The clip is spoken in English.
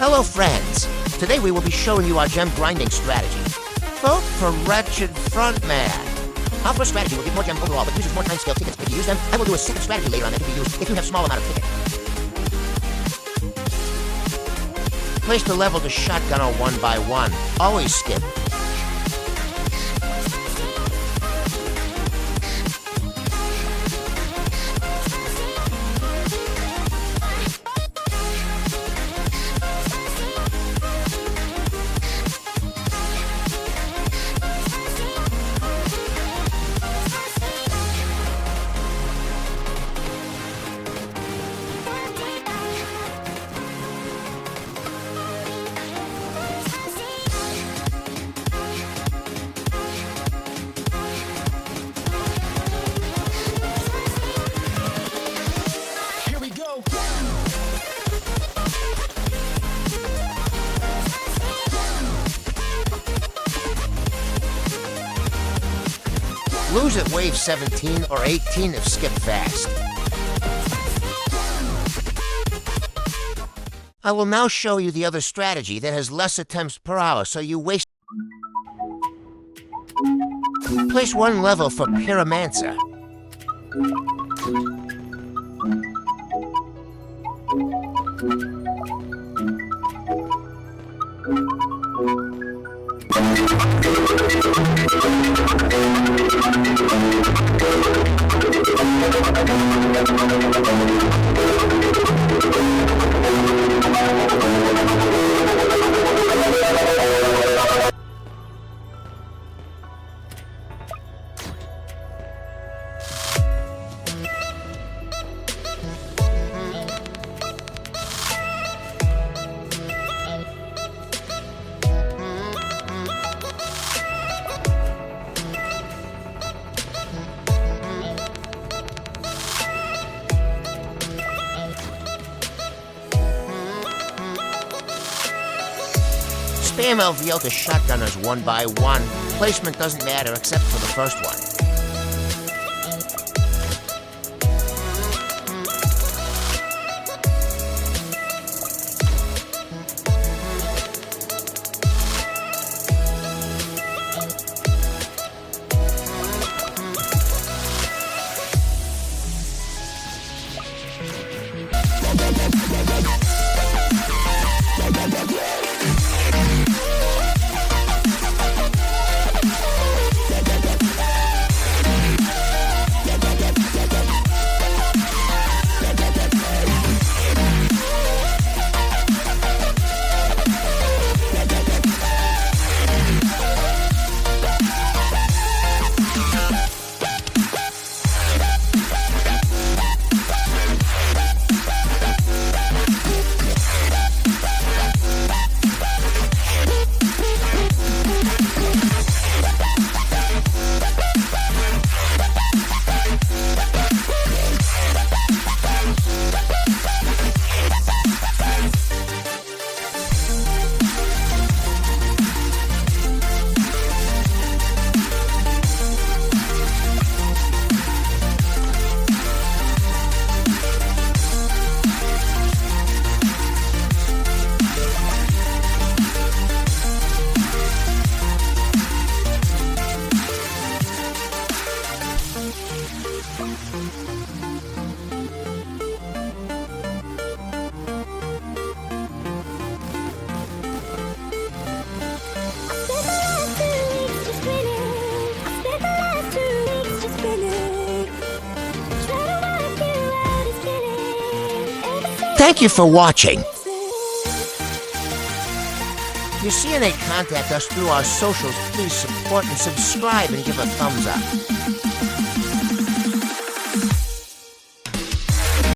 Hello friends, today we will be showing you our gem grinding strategy. Vote for Wretched Frontman. Our first strategy will give more gems overall, but uses more time-scale tickets. If you use them, I will do a second strategy later on that can be used if you have small amount of tickets. Place the level to shotgunner 1 by 1. Always skip. Lose at wave 17 or 18 if skip fast. I will now show you the other strategy that has less attempts per hour, so you waste. Place 1 level for Pyromancer. Spam LVL to shotgunners 1 by 1. Placement doesn't matter except for the first one. Thank you for watching. If you see any contact us through our socials, please support and subscribe and give a thumbs up.